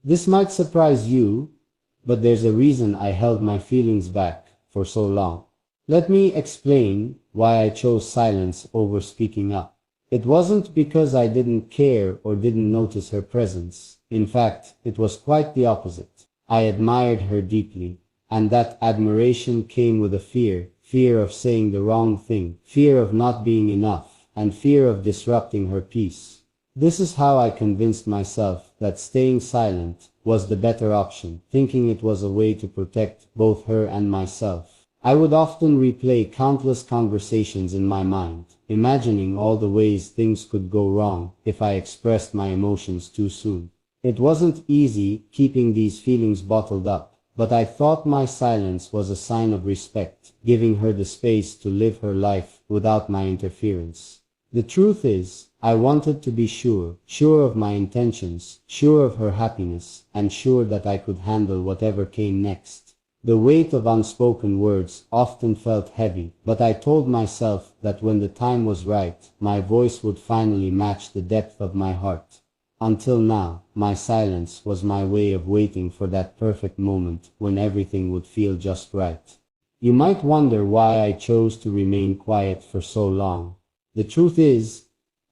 This might surprise you, but there's a reason I held my feelings back for so long. Let me explain why I chose silence over speaking up. It wasn't because I didn't care or didn't notice her presence. In fact, it was quite the opposite. I admired her deeply, and that admiration came with a fear of saying the wrong thing, fear of not being enough, and fear of disrupting her peace. This is how I convinced myself that staying silent was the better option, thinking it was a way to protect both her and myself. I would often replay countless conversations in my mind, imagining all the ways things could go wrong if I expressed my emotions too soon. It wasn't easy keeping these feelings bottled up, but I thought my silence was a sign of respect, giving her the space to live her life without my interference. The truth is, I wanted to be sure of my intentions, sure of her happiness, and sure that I could handle whatever came next. The weight of unspoken words often felt heavy, but I told myself that when the time was right, my voice would finally match the depth of my heart. Until now, my silence was my way of waiting for that perfect moment when everything would feel just right. You might wonder why I chose to remain quiet for so long. The truth is,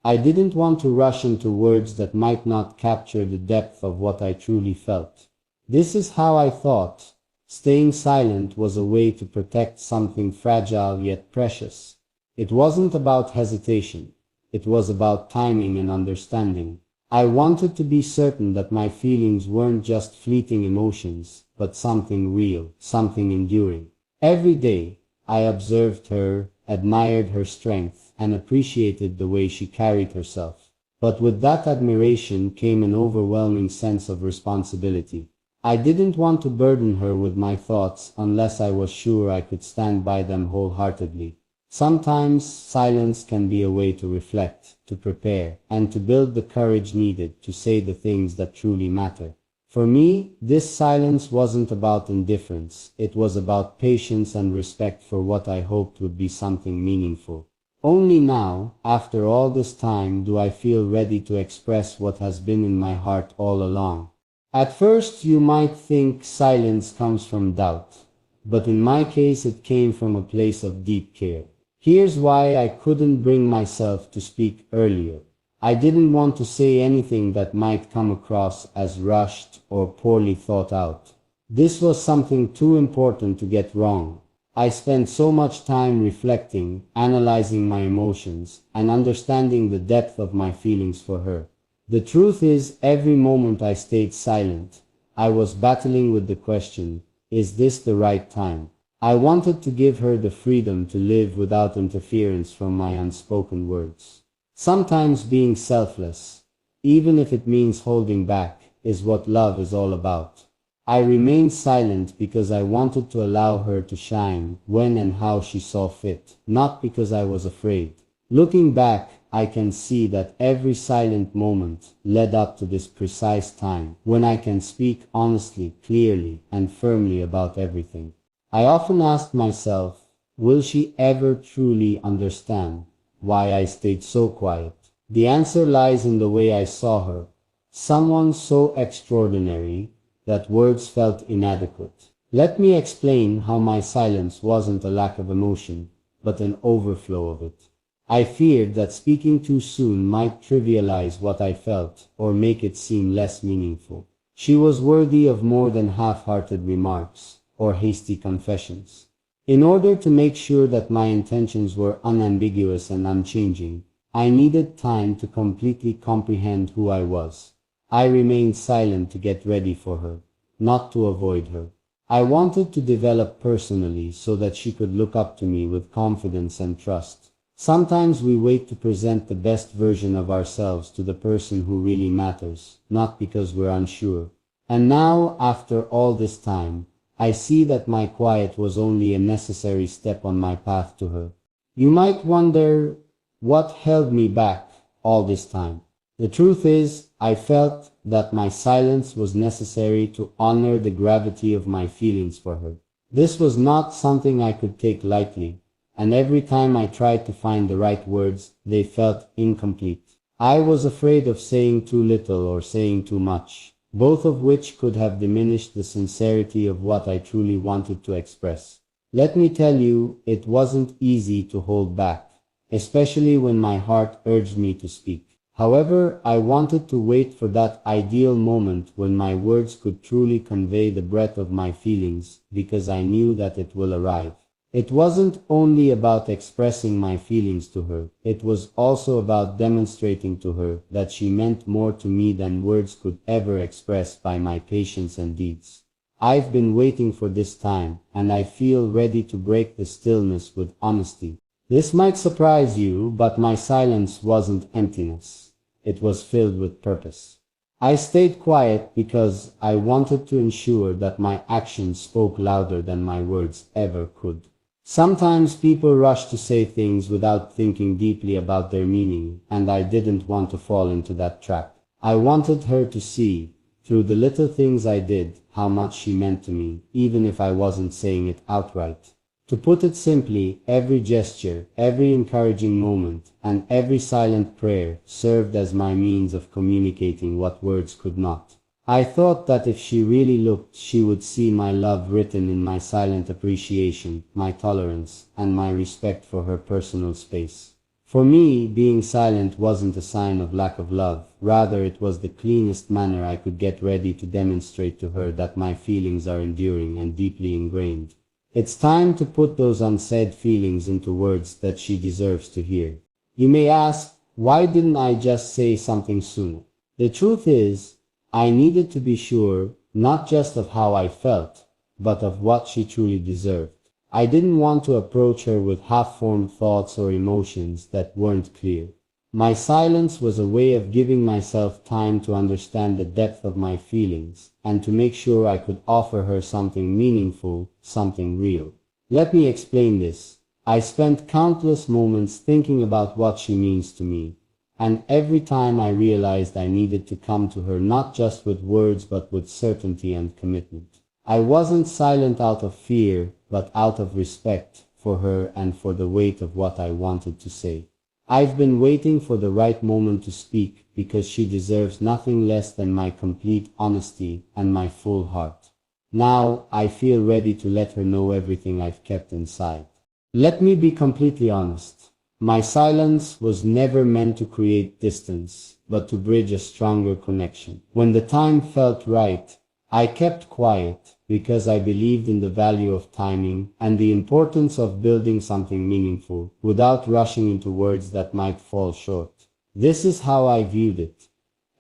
I didn't want to rush into words that might not capture the depth of what I truly felt. This is how I thought. Staying silent was a way to protect something fragile yet precious. It wasn't about hesitation. It was about timing and understanding. I wanted to be certain that my feelings weren't just fleeting emotions, but something real, something enduring. Every day, I observed her, admired her strength, and appreciated the way she carried herself. But with that admiration came an overwhelming sense of responsibility. I didn't want to burden her with my thoughts unless I was sure I could stand by them wholeheartedly. Sometimes silence can be a way to reflect, to prepare, and to build the courage needed to say the things that truly matter. For me, this silence wasn't about indifference. It was about patience and respect for what I hoped would be something meaningful. Only now, after all this time, do I feel ready to express what has been in my heart all along. At first you might think silence comes from doubt, but in my case it came from a place of deep care. Here's why I couldn't bring myself to speak earlier. I didn't want to say anything that might come across as rushed or poorly thought out. This was something too important to get wrong. I spent so much time reflecting, analyzing my emotions, and understanding the depth of my feelings for her. The truth is, every moment I stayed silent, I was battling with the question, is this the right time? I wanted to give her the freedom to live without interference from my unspoken words. Sometimes being selfless, even if it means holding back, is what love is all about. I remained silent because I wanted to allow her to shine when and how she saw fit, not because I was afraid. Looking back, I can see that every silent moment led up to this precise time when I can speak honestly, clearly, and firmly about everything. I often asked myself, will she ever truly understand why I stayed so quiet? The answer lies in the way I saw her, someone so extraordinary that words felt inadequate. Let me explain how my silence wasn't a lack of emotion, but an overflow of it. I feared that speaking too soon might trivialize what I felt or make it seem less meaningful. She was worthy of more than half-hearted remarks or hasty confessions. In order to make sure that my intentions were unambiguous and unchanging, I needed time to completely comprehend who I was. I remained silent to get ready for her, not to avoid her. I wanted to develop personally so that she could look up to me with confidence and trust. Sometimes we wait to present the best version of ourselves to the person who really matters, not because we're unsure. And now, after all this time, I see that my quiet was only a necessary step on my path to her. You might wonder what held me back all this time. The truth is, I felt that my silence was necessary to honor the gravity of my feelings for her. This was not something I could take lightly, and every time I tried to find the right words, they felt incomplete. I was afraid of saying too little or saying too much, both of which could have diminished the sincerity of what I truly wanted to express. Let me tell you, it wasn't easy to hold back, especially when my heart urged me to speak. However, I wanted to wait for that ideal moment when my words could truly convey the breadth of my feelings, because I knew that it will arrive. It wasn't only about expressing my feelings to her, it was also about demonstrating to her that she meant more to me than words could ever express by my patience and deeds. I've been waiting for this time, and I feel ready to break the stillness with honesty. This might surprise you, but my silence wasn't emptiness. It was filled with purpose. I stayed quiet because I wanted to ensure that my actions spoke louder than my words ever could. Sometimes people rush to say things without thinking deeply about their meaning, and I didn't want to fall into that trap. I wanted her to see, through the little things I did, how much she meant to me, even if I wasn't saying it outright. To put it simply, every gesture, every encouraging moment, and every silent prayer served as my means of communicating what words could not. I thought that if she really looked, she would see my love written in my silent appreciation, my tolerance, and my respect for her personal space. For me, being silent wasn't a sign of lack of love. Rather, it was the cleanest manner I could get ready to demonstrate to her that my feelings are enduring and deeply ingrained. It's time to put those unsaid feelings into words that she deserves to hear. You may ask, why didn't I just say something sooner? The truth is, I needed to be sure, not just of how I felt, but of what she truly deserved. I didn't want to approach her with half-formed thoughts or emotions that weren't clear. My silence was a way of giving myself time to understand the depth of my feelings, and to make sure I could offer her something meaningful, something real. Let me explain this. I spent countless moments thinking about what she means to me, and every time I realized I needed to come to her not just with words but with certainty and commitment. I wasn't silent out of fear, but out of respect for her and for the weight of what I wanted to say. I've been waiting for the right moment to speak, because she deserves nothing less than my complete honesty and my full heart. Now, I feel ready to let her know everything I've kept inside. Let me be completely honest. My silence was never meant to create distance, but to bridge a stronger connection. When the time felt right, I kept quiet because I believed in the value of timing and the importance of building something meaningful without rushing into words that might fall short. This is how I viewed it.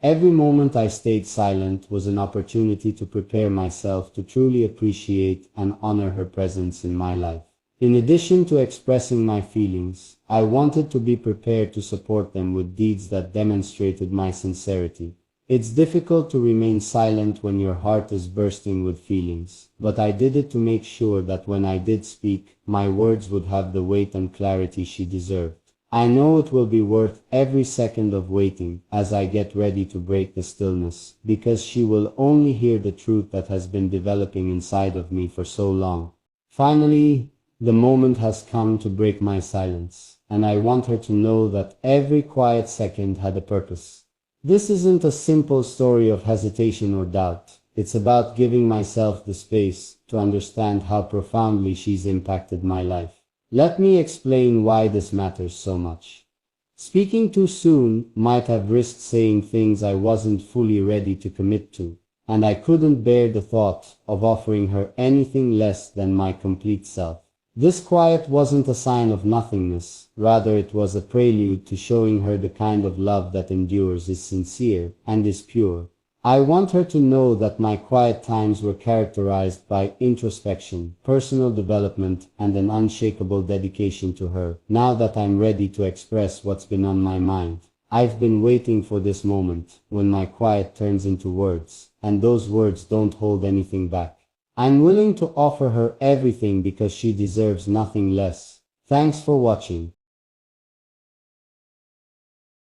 Every moment I stayed silent was an opportunity to prepare myself to truly appreciate and honor her presence in my life. In addition to expressing my feelings, I wanted to be prepared to support them with deeds that demonstrated my sincerity. It's difficult to remain silent when your heart is bursting with feelings, but I did it to make sure that when I did speak, my words would have the weight and clarity she deserved. I know it will be worth every second of waiting as I get ready to break the stillness, because she will only hear the truth that has been developing inside of me for so long. Finally, the moment has come to break my silence, and I want her to know that every quiet second had a purpose. This isn't a simple story of hesitation or doubt. It's about giving myself the space to understand how profoundly she's impacted my life. Let me explain why this matters so much. Speaking too soon might have risked saying things I wasn't fully ready to commit to, and I couldn't bear the thought of offering her anything less than my complete self. This quiet wasn't a sign of nothingness, rather it was a prelude to showing her the kind of love that endures, is sincere, and is pure. I want her to know that my quiet times were characterized by introspection, personal development, and an unshakable dedication to her. Now that I'm ready to express what's been on my mind, I've been waiting for this moment, when my quiet turns into words, and those words don't hold anything back. I'm willing to offer her everything because she deserves nothing less. Thanks for watching.